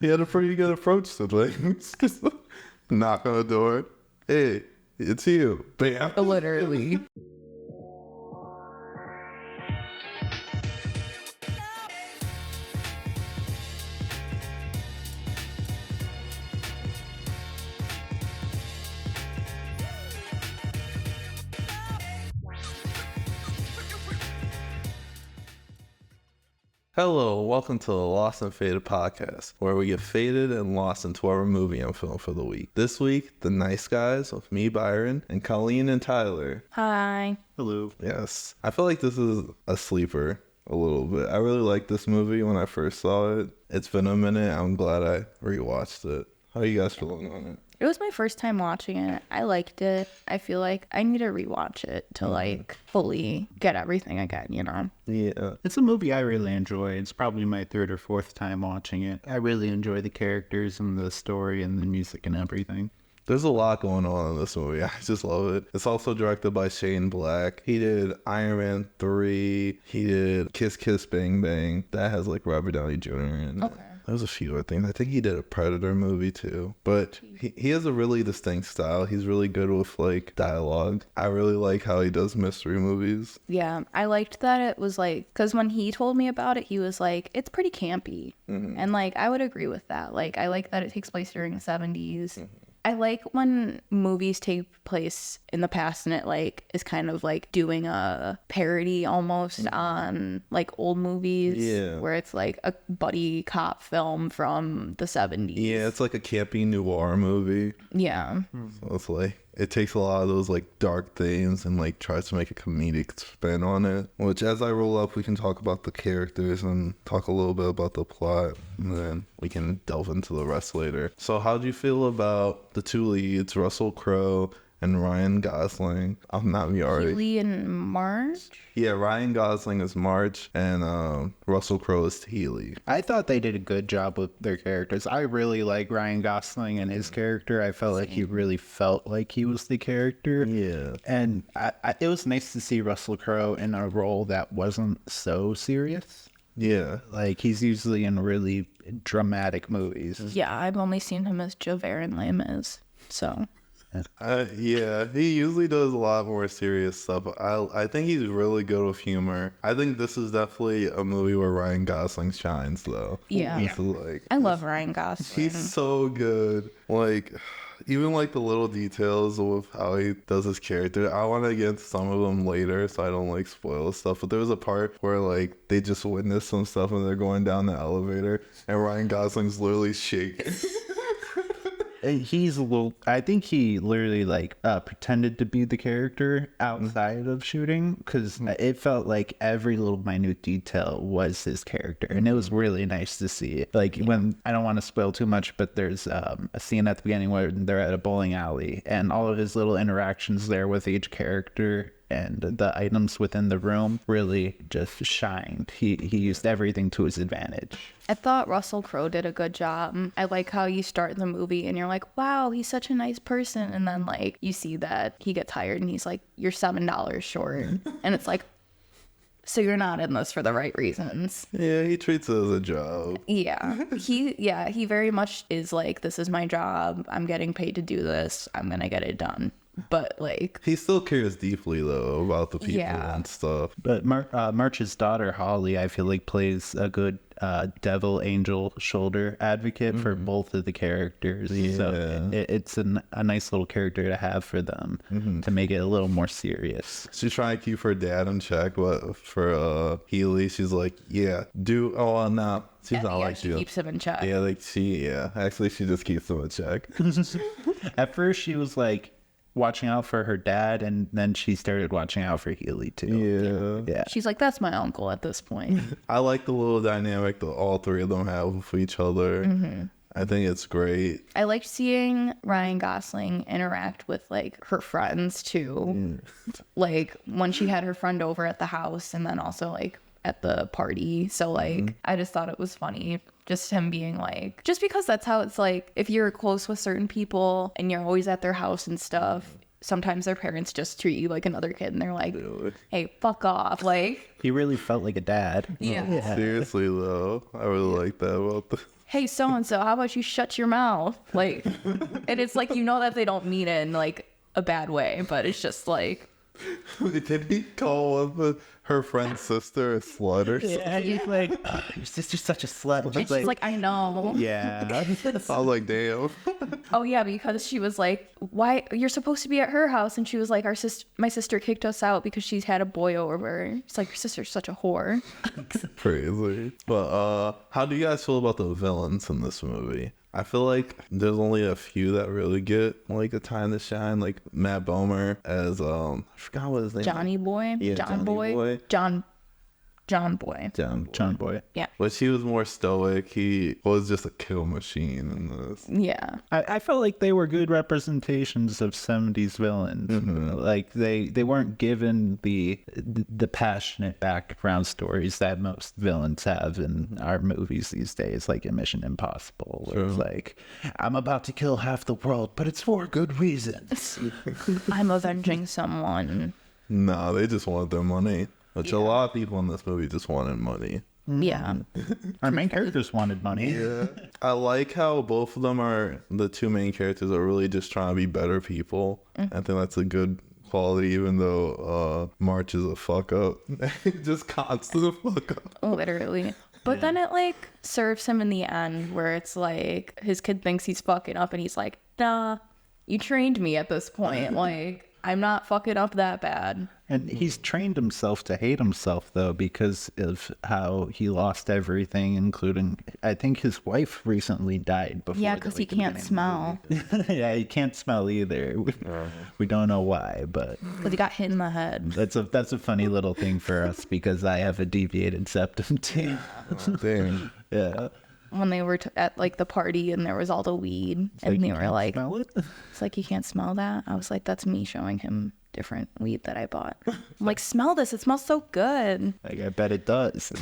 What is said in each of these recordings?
He had a pretty good approach to things. Just knock on the door. Hey, it's you. Bam. Literally. Hello, welcome to the LostNFaded podcast, where we get faded and lost into our movie and film for the week. This week, The Nice Guys with me, Byron, and Colleen and Tyler. Hi. Hello. Yes. I feel like this is a sleeper a little bit. I really liked this movie when I first saw it. It's been a minute. I'm glad I rewatched it. How are you guys feeling on it? It was my first time watching it. I liked it. I feel like I need to rewatch it to fully get everything again, you know? Yeah. It's a movie I really enjoy. It's probably my third or fourth time watching it. I really enjoy the characters and the story and the music and everything. There's a lot going on in this movie. I just love it. It's also directed by Shane Black. He did Iron Man 3. He did Kiss Kiss Bang Bang. That has like Robert Downey Jr. in it. Okay. There's a few other things. I think he did a Predator movie too. But he has a really distinct style. He's really good with like dialogue. I really like how he does mystery movies. Yeah, I liked that it was like, because when he told me about it, he was like, it's pretty campy. Mm-hmm. And like, I would agree with that. Like, I like that it takes place during the 70s. Mm-hmm. I like when movies take place in the past and it like is kind of like doing a parody almost on like old movies. Yeah. Where it's like a buddy cop film from the 70s. Yeah, it's like a campy noir movie. Yeah. So it's like, it takes a lot of those like dark themes and like tries to make a comedic spin on it. Which as I roll up, we can talk about the characters and talk a little bit about the plot. And then we can delve into the rest later. So how'd you feel about the two leads, Russell Crowe and Ryan Gosling? I'm not Miari. Healy and Marge? Yeah, Ryan Gosling is Marge and Russell Crowe is Healy. I thought they did a good job with their characters. I really like Ryan Gosling and his character. I felt like he really felt like he was the character. Yeah. And it was nice to see Russell Crowe in a role that wasn't so serious. Yeah. Like, he's usually in really dramatic movies. Yeah, I've only seen him as Javert in Les Mis, so... Yeah, he usually does a lot more serious stuff. I think he's really good with humor. I think this is definitely a movie where Ryan Gosling shines, though. Yeah. Like, I love Ryan Gosling. he's so good. Like, even like the little details of how he does his character. I want to get into some of them later, so I don't like spoil stuff. But there was a part where like they just witnessed some stuff and they're going down the elevator, and Ryan Gosling's literally shaking. He's a little, I think he literally like pretended to be the character outside of shooting, because it felt like every little minute detail was his character, and it was really nice to see. Like, when, I don't want to spoil too much, but there's a scene at the beginning where they're at a bowling alley and all of his little interactions there with each character and the items within the room really just shined. He used everything to his advantage. I thought Russell Crowe did a good job. I like how you start the movie and you're like, wow, he's such a nice person. And then like you see that he gets hired and he's like, you're $7 short. And it's like, so you're not in this for the right reasons. Yeah, he treats it as a job. Yeah. He very much is like, this is my job. I'm getting paid to do this. I'm going to get it done. But like, He still cares deeply though about the people Yeah. and stuff. But March's daughter, Holly, I feel like plays a good devil angel shoulder advocate for both of the characters. Yeah. So it's a nice little character to have for them to make it a little more serious. She's trying to keep her dad in check, but for Healy, she's like, yeah, no, she's not like she you. keeps him in check. Yeah, actually, she just keeps him in check. At first, she was like watching out for her dad, and then she started watching out for Healy too. Yeah. She's like, that's my uncle at this point. I like the little dynamic that all three of them have with each other. I think it's great. I liked seeing Ryan Gosling interact with like her friends too. Like when she had her friend over at the house and then also like at the party. So like I just thought it was funny, just him being like, just because that's how it's like, if you're close with certain people and you're always at their house and stuff, sometimes their parents just treat you like another kid and they're like, hey, fuck off. Like, He really felt like a dad. yeah. Seriously though, I really like that about hey, so-and-so, how about you shut your mouth? Like, and it's like, that they don't mean it in like a bad way, but it's just like, Did he call her friend's sister a slut or something? Yeah, he's like, oh, your sister's such a slut. and she's like, I know. yeah. I was like, damn. Oh yeah, because she was like, why, you're supposed to be at her house, and she was like, my sister kicked us out because she's had a boy over. It's like, your sister's such a whore. Crazy. But how do you guys feel about the villains in this movie? I feel like there's only a few that really get like a time to shine. Like Matt Bomer as I forgot what his name. Johnny Boy. Yeah, John Johnny Boy. Boy. John Boy. John Boy. Yeah. But he was more stoic. He was just a kill machine in this. Yeah. I felt like they were good representations of 70s villains. Like they weren't given the passionate background stories that most villains have in our movies these days, like in Mission Impossible, where it's like, I'm about to kill half the world, but it's for good reasons. I'm avenging someone. No, they just wanted their money. Which a lot of people in this movie just wanted money. Yeah. Our main characters wanted money. Yeah. I like how both of them the two main characters are really just trying to be better people. I think that's a good quality, even though March is a fuck up. Just constant fuck up. Literally. But then it like serves him in the end where it's like his kid thinks he's fucking up and he's like, nah, you trained me at this point. Like, I'm not fucking up that bad. And he's trained himself to hate himself, though, because of how he lost everything, including, I think his wife recently died before. Yeah, because he can't smell. Yeah, he can't smell either. We don't know why, but Because he got hit in the head. that's a funny little thing for us because I have a deviated septum too. Damn. Yeah. When they were at like the party and there was all the weed and they were like, Smell it? it's like, you can't smell that. I was like, that's me showing him different weed that I bought. I'm like, smell this. It smells so good. Like, I bet it does.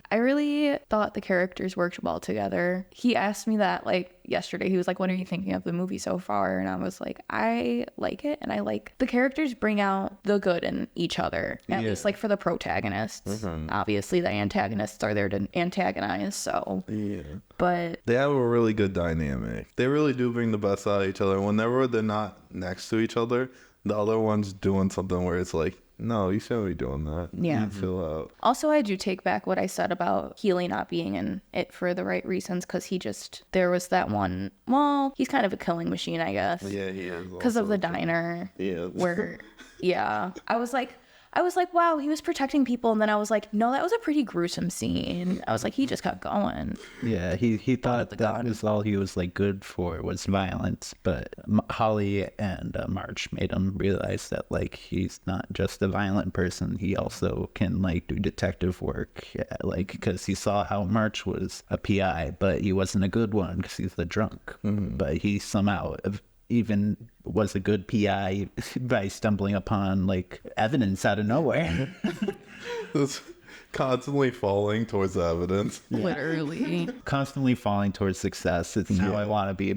I really thought the characters worked well together. He asked me that like yesterday. He was like, what are you thinking of the movie so far? And I was like, I like it. And I like the characters bring out the good in each other, at least like for the protagonists. Obviously the antagonists are there to antagonize, so Yeah. but They have a really good dynamic. They really do bring the best out of each other. Whenever they're not next to each other, the other one's doing something where it's like, no, you shouldn't be doing that. Yeah. You chill out. also I do take back what I said about Healy not being in it for the right reasons, because there was that one, well, he's kind of a killing machine, I guess, Yeah, he is. because of the diner. Yeah. Where yeah, I was like, wow, he was protecting people, and then I was like, no, that was a pretty gruesome scene. I was like, he just kept going. Yeah, he thought the that gun. was all he was like good for was violence, but Holly and March made him realize that like he's not just a violent person. He also can like do detective work, yeah, like because he saw how March was a PI, but he wasn't a good one because he's the drunk. But he somehow even was a good PI by stumbling upon like evidence out of nowhere. It's constantly falling towards the evidence. Literally. Constantly falling towards success. It's how I want to be.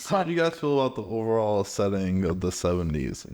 How do you guys feel about the overall setting of the 70s?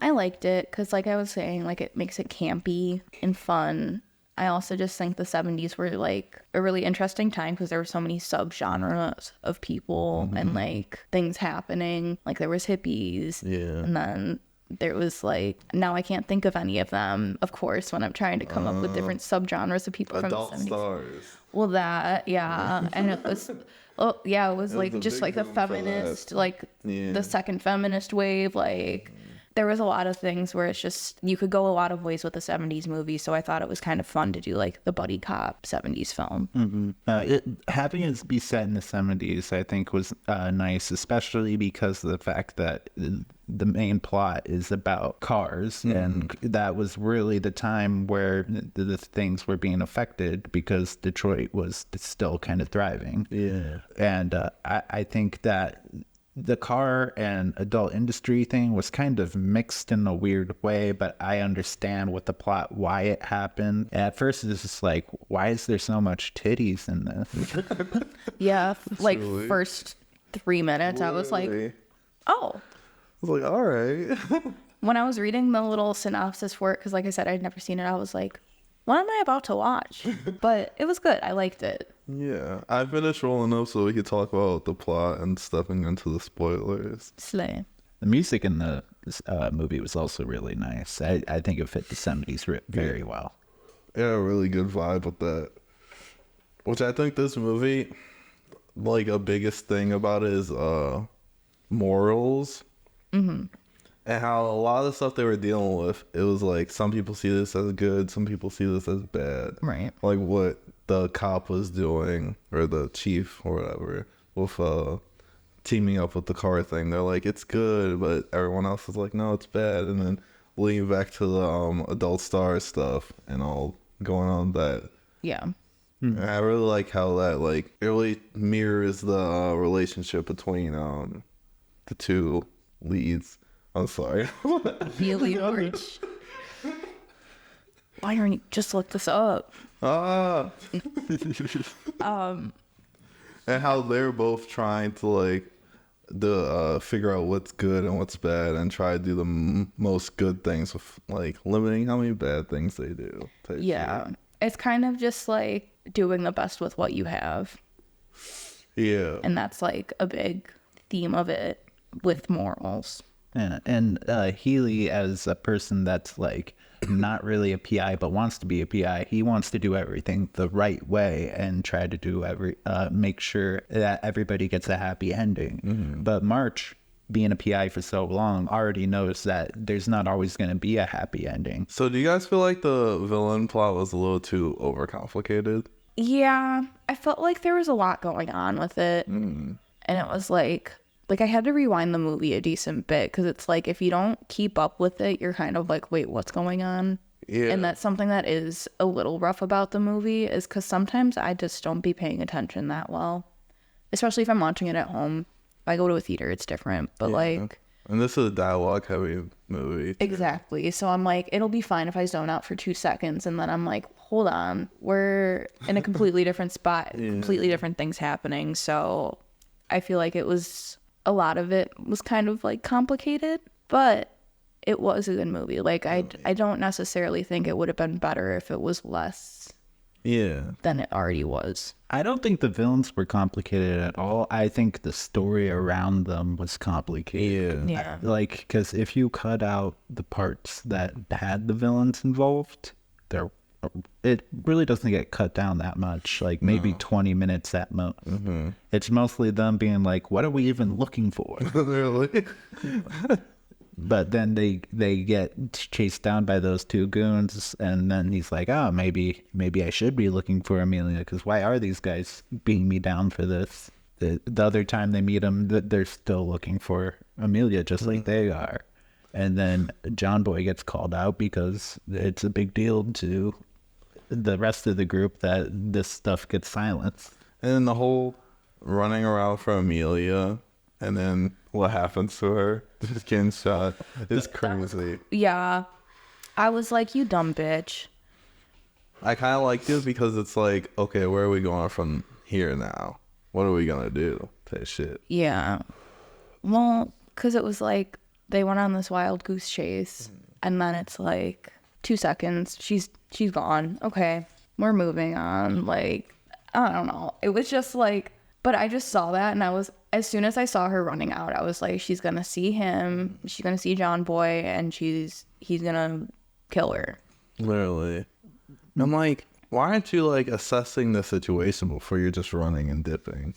I liked it because, like I was saying, like it makes it campy and fun. I also just think the 70s were like a really interesting time because there were so many subgenres of people and like things happening. Like there was hippies, Yeah. and then there was like, now I can't think of any of them, of course, when I'm trying to come up with different subgenres of people Adult from the 70s. stars. Well, that, yeah, and it was, oh yeah, it was like a just big like the boom for that. feminist, like Yeah. the second feminist wave, like there was a lot of things where it's just, you could go a lot of ways with the 70s movie, so I thought it was kind of fun to do like the buddy cop 70s film. Having it be set in the 70s, I think, was nice, especially because of the fact that the main plot is about cars, and that was really the time where the things were being affected because Detroit was still kind of thriving. Yeah. And I think that the car and adult industry thing was kind of mixed in a weird way, but I understand what the plot, why it happened. At first, it's just like, why is there so much titties in this? Yeah, like really- first 3 minutes, I was like, Really? oh. I was like, all right. When I was reading the little synopsis for it, because like I said, I'd never seen it, I was like, what am I about to watch? But it was good. I liked it. Yeah, I finished rolling up so we could talk about the plot and stepping into the spoilers. Slay. The music in the movie was also really nice. I think it fit the 70s very well. Yeah, a really good vibe with that. Which I think this movie, like, a biggest thing about it is morals. Mm-hmm. And how a lot of the stuff they were dealing with, it was like some people see this as good, some people see this as bad. Right. Like what the cop was doing, or the chief or whatever, with teaming up with the car thing. They're like, it's good, but everyone else is like, no, it's bad. And then leading back to the adult star stuff and all going on that. Yeah. And I really like how that, like, it really mirrors the relationship between the two leads. I'm sorry. Really rich. Why aren't you just look this up? And how they're both trying to, like, figure out what's good and what's bad and try to do the most good things with, like, limiting how many bad things they do. Yeah. It's kind of just like doing the best with what you have. Yeah. And that's like a big theme of it with morals. And Healy, as a person that's like not really a PI but wants to be a PI, he wants to do everything the right way and try to do make sure that everybody gets a happy ending. Mm-hmm. But March, being a PI for so long, already knows that there's not always going to be a happy ending. So do you guys feel like the villain plot was a little too overcomplicated? Yeah, I felt like there was a lot going on with it. And it was like I had to rewind the movie a decent bit because it's like if you don't keep up with it, you're kind of like, wait, what's going on? Yeah. And that's something that is a little rough about the movie is because sometimes I just don't be paying attention that well, especially if I'm watching it at home. If I go to a theater, it's different, but like... And this is a dialogue-heavy movie. Too. Exactly. So I'm like, it'll be fine if I zone out for 2 seconds, and then I'm like, hold on, we're in a completely different spot, completely different things happening. So I feel like a lot of it was kind of like complicated, but it was a good movie. Like I don't necessarily think it would have been better if it was less than it already was. I don't think the villains were complicated at all. I think the story around them was complicated. Yeah. Like, because if you cut out the parts that had the villains involved, it really doesn't get cut down that much. Like maybe 20 minutes at most. Mm-hmm. It's mostly them being like, what are we even looking for? Really? But then they get chased down by those two goons, and then he's like, oh, maybe I should be looking for Amelia, because why are these guys beating me down for this? The other time they meet him, they're still looking for Amelia, just like they are. And then John Boy gets called out because it's a big deal to the rest of the group that this stuff gets silenced. And then the whole running around for Amelia, and then what happens to her, just getting shot, is crazy. Yeah. I was like, you dumb bitch. I kind of liked it because it's like, okay, where are we going from here now? What are we going to do? That shit. Yeah. Well, because it was like, they went on this wild goose chase, and then it's like 2 seconds, she's gone. Okay, we're moving on. Like, I don't know. It was just like, but I just saw that, and as soon as I saw her running out, I was like, she's gonna see him, she's gonna see John Boy, and he's gonna kill her. Literally. I'm like, why aren't you like assessing the situation before you're just running and dipping?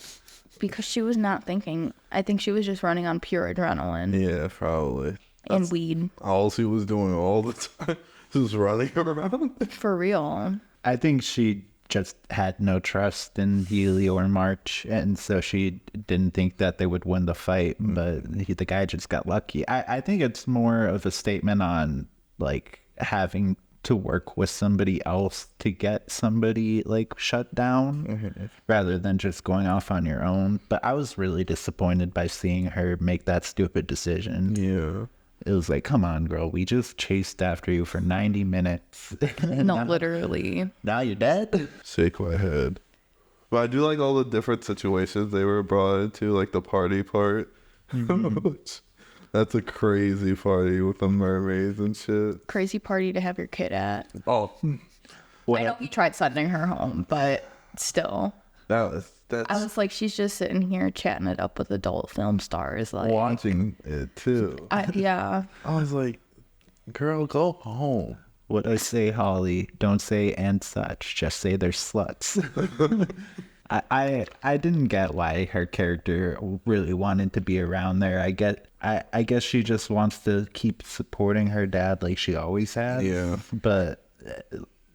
Because she was not thinking. I think she was just running on pure adrenaline. Yeah, probably. And weed. All she was doing all the time. Just running around. For real. I think she just had no trust in Healy or March, and so she didn't think that they would win the fight, but the guy just got lucky. I think it's more of a statement on like having to work with somebody else to get somebody like shut down rather than just going off on your own. But I was really disappointed by seeing her make that stupid decision. Yeah. It was like, come on, girl, we just chased after you for 90 minutes. No, literally. Now you're dead? Shake my head. But I do like all the different situations they were brought into, like the party part. That's a crazy party with the mermaids and shit. Crazy party to have your kid at. Oh, I know he tried sending her home, but still. That's I was like, she's just sitting here chatting it up with adult film stars. Like, watching it too. Yeah. I was like, girl, go home. What I say, Holly, don't say and such. Just say they're sluts. I didn't get why her character really wanted to be around there. I guess she just wants to keep supporting her dad like she always has. Yeah. But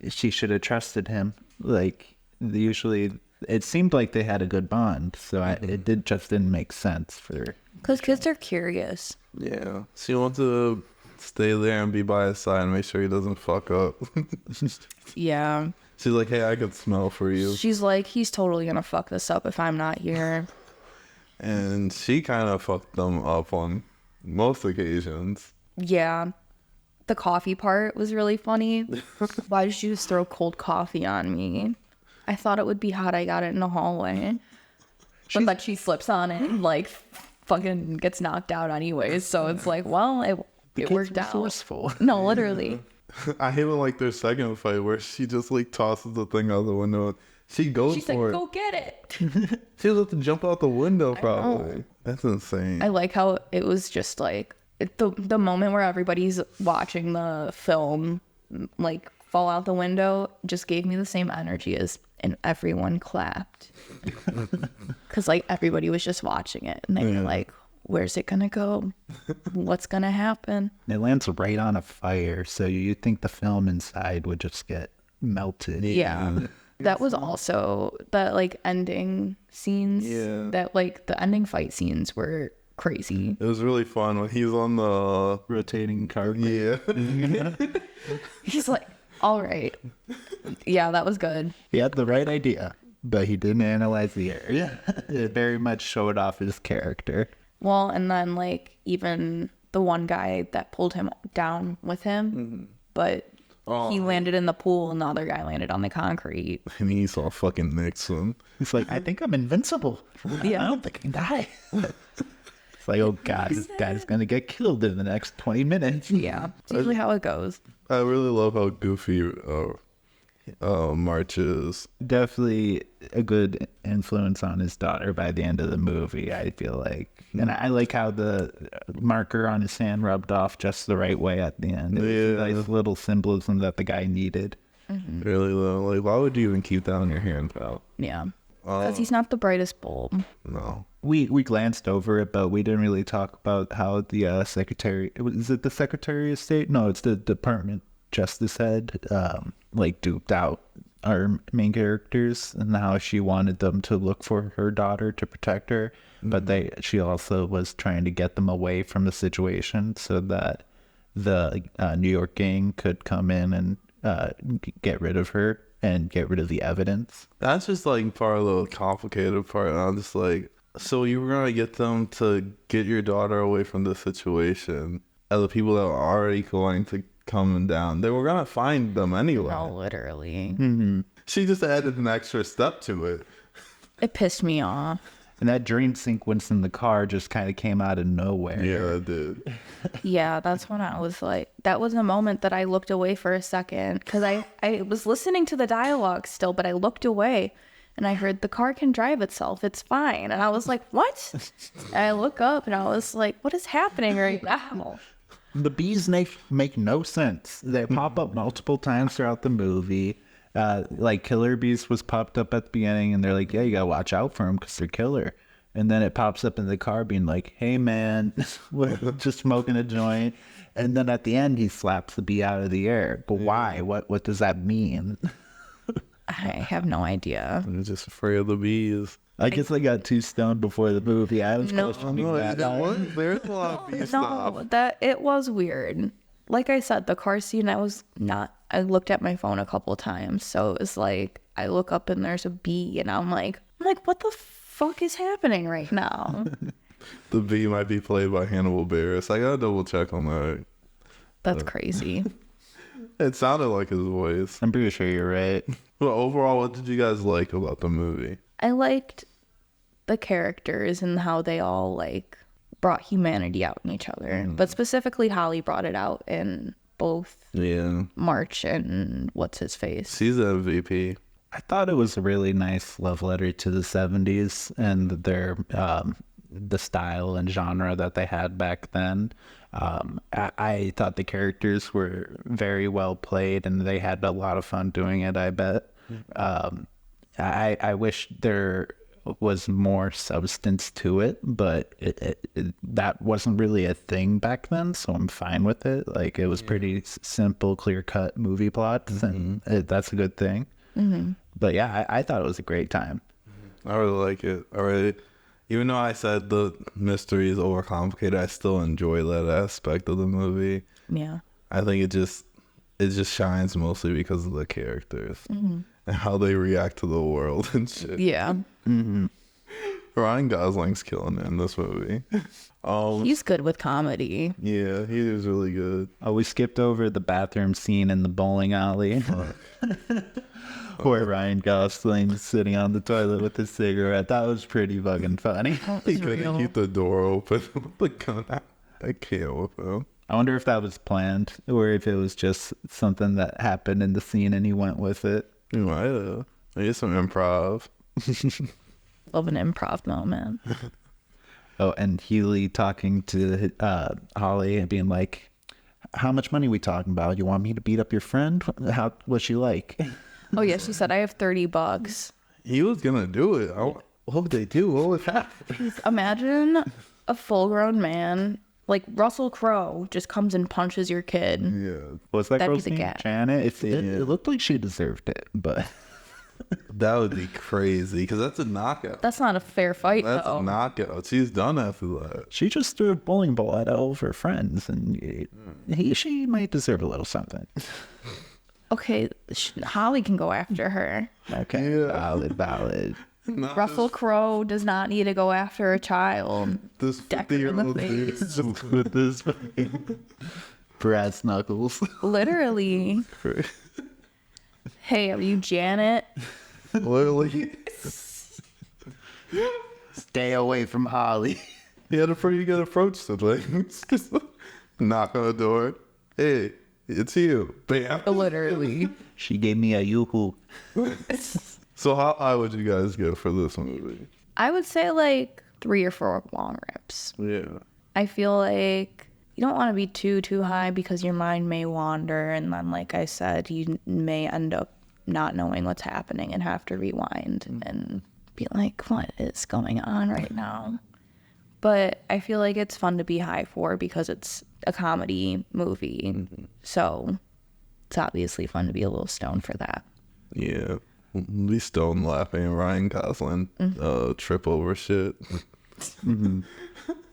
she should have trusted him. Like, usually it seemed like they had a good bond, so it didn't make sense for her. Because kids are curious. Yeah. She wants to stay there and be by his side and make sure he doesn't fuck up. Yeah. She's like, hey, I could smell for you. She's like, he's totally gonna fuck this up if I'm not here. And she kind of fucked them up on most occasions. Yeah. The coffee part was really funny. Why did you just throw cold coffee on me? I thought it would be hot. I got it in the hallway. But like she slips on it and like fucking gets knocked out anyways. So it's like, well, it worked out. Forceful. No, literally. I hate when like their second fight where she just like tosses the thing out the window. She goes She's like, for it. go get it. She was about to jump out the window probably. That's insane. I like how it was just like the moment where everybody's watching the film like fall out the window just gave me the same energy as and everyone clapped. Because like everybody was just watching it and they were like, where's it gonna go? What's gonna happen? It lands right on a fire, so you'd think the film inside would just get melted. Yeah. That was also the like ending scenes. Yeah. That like the ending fight scenes were crazy. It was really fun when he's on the Rotating carpet. yeah. He's like, all right. Yeah, that was good. He had the right idea, but he didn't analyze the area. It very much showed off his character. Well, and then like even the one guy that pulled him down with him, but he landed in the pool and the other guy landed on the concrete. And he saw fucking Nixon. He's like, I think I'm invincible. Yeah. I don't think I can die. It's like, oh God, this guy's going to get killed in the next 20 minutes. Yeah, it's usually how it goes. I really love how goofy March is. Definitely a good influence on his daughter by the end of the movie, I feel like. And I like how the marker on his hand rubbed off just the right way at the end. It was a nice little symbolism that the guy needed. Really though. Like, why would you even keep that on your hand, pal? Yeah, because he's not the brightest bulb. No. We glanced over it, but we didn't really talk about how the secretary, is it the Secretary of State? No, it's the Department Justice head, like duped out our main characters and how she wanted them to look for her daughter to protect her. But she also was trying to get them away from the situation so that the New York gang could come in and get rid of her and get rid of the evidence. That's just like part of the complicated part. And I'm just like, so you were gonna get them to get your daughter away from the situation, and the people that were already going to come down, they were gonna find them anyway. No, literally. She just added an extra step to it. It pissed me off. And that dream sequence in the car just kind of came out of nowhere. Yeah, it did. Yeah, that's when I was like, that was a moment that I looked away for a second because I was listening to the dialogue still, but I looked away and I heard the car can drive itself. It's fine. And I was like, what? And I look up and I was like, what is happening right now? The bees make no sense. They pop up multiple times throughout the movie. Like Killer Bees was popped up at the beginning and they're like, yeah, you gotta watch out for them because they're killer. And then it pops up in the car being like, hey man, we're just smoking a joint. And then at the end he slaps the bee out of the air. But why? What does that mean? I have no idea. I'm just afraid of the bees. I guess I got too stoned before the movie. I was questioning that. There's a lot of bee stuff. No, that it was weird. Like I said, the car scene, I looked at my phone a couple of times. So it was like, I look up and there's a bee and I'm like, what the fuck is happening right now? The bee might be played by Hannibal Buress. I gotta double check on that. That's crazy. It sounded like his voice. I'm pretty sure you're right. But overall, what did you guys like about the movie? I liked the characters and how they all like brought humanity out in each other. But specifically Holly brought it out in both Yeah. March and what's his face. She's the MVP. I thought it was a really nice love letter to the 70s and their the style and genre that they had back then. I thought the characters were very well played and they had a lot of fun doing it, I bet. I wish there was more substance to it, but that wasn't really a thing back then, so I'm fine with it. Like, it was pretty simple, clear-cut movie plots, and that's a good thing. But yeah, I thought it was a great time. I really like it. Even though I said the mystery is overcomplicated, I still enjoy that aspect of the movie. Yeah. I think it just shines mostly because of the characters and how they react to the world and shit. Yeah. Ryan Gosling's killing it in this movie. He's good with comedy. Yeah, he is really good. Oh, we skipped over the bathroom scene in the bowling alley. Where Ryan Gosling's sitting on the toilet with his cigarette. That was pretty fucking funny. He couldn't keep the door open with the gun out. I can't with him. I wonder if that was planned or if it was just something that happened in the scene and he went with it. You might have. Maybe some improv. Love an improv moment. Oh, and Healy talking to Holly and being like, how much money we talking about? You want me to beat up your friend? What's she like? Oh yeah, she said I have $30. He was gonna do it. What would they do? What would happen? Imagine a full-grown man like Russell Crowe just comes and punches your kid. Yeah. Was that That'd girl's be the name cat. Janet? It looked like she deserved it, but That would be crazy because that's a knockout. That's not a fair fight, That's though. a knockout. She's done after that. she just threw a bowling ball at all of her friends, and she might deserve a little something. Okay, Holly can go after her. Okay, Yeah. valid. Not Russell Crowe does not need to go after a child. this Deck her in the 50-year-old dude. face. With this brass knuckles. Literally. Hey, are you Janet? Literally, Stay away from Holly. he had a pretty good approach to things. Just knock on the door. Hey, it's you. Bam. Literally. She gave me a yoo-hoo. So how high would you guys go for this movie? I would say like 3 or 4 long rips. Yeah. I feel like you don't want to be too high because your mind may wander, and then like I said, you may end up not knowing what's happening and have to rewind and be like, what is going on right now? But I feel like it's fun to be high for because it's a comedy movie. So it's obviously fun to be a little stoned for that. Yeah. Be stone laughing and Ryan Gosling trip over shit.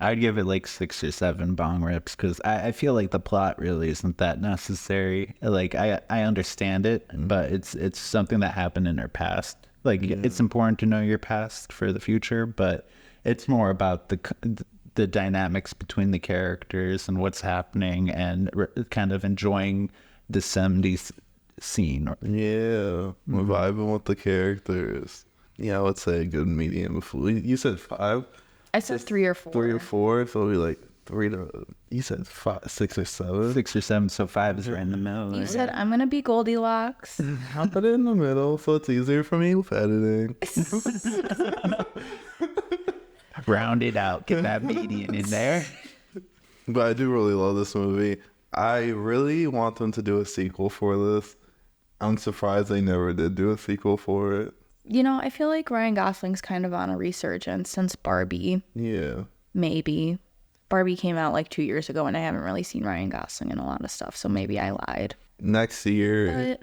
I'd give it like 6 or 7 bong rips because I feel like the plot really isn't that necessary. Like I understand it, but it's something that happened in her past. Like it's important to know your past for the future, but it's more about the dynamics between the characters and what's happening and kind of enjoying the 70s scene. Yeah. We're vibing with the characters. Yeah, I would say a good medium. You said 5? I said 3 or 4. 3 or 4, so it'll be like 3 to. You said 5, 6 or 7. 6 or 7, so 5 is right in the middle. You right? said I'm gonna be Goldilocks. I'll put it in the middle, so it's easier for me with editing. Round it out, get that median in there. But I do really love this movie. I really want them to do a sequel for this. I'm surprised they never did do a sequel for it. You know, I feel like Ryan Gosling's kind of on a resurgence since Barbie. Yeah. Maybe. Barbie came out like 2 years ago, and I haven't really seen Ryan Gosling in a lot of stuff, so maybe I lied. Next year,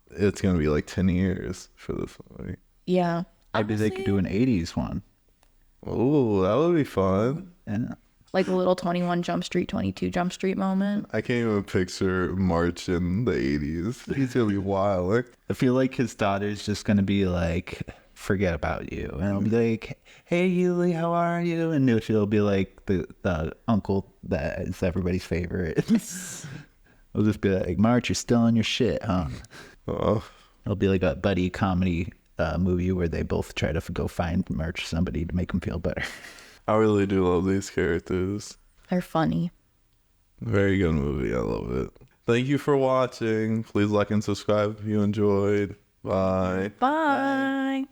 But it's going to be like 10 years for this movie. yeah. Maybe they could do an 80s one. Oh, that would be fun. Yeah. Like a little 21 Jump Street, 22 Jump Street moment. I can't even picture March in the 80s. He's going to be wild. I feel like his daughter's just going to be like, forget about you. And I'll be like, hey, Yuli, how are you? And she'll be like the uncle that is everybody's favorite. I'll just be like, March, you're still on your shit, huh? Oh, It'll be like a buddy comedy movie where they both try to go find March somebody to make him feel better. I really do love these characters. They're funny. Very good movie. I love it. Thank you for watching. Please like and subscribe if you enjoyed. Bye. Bye.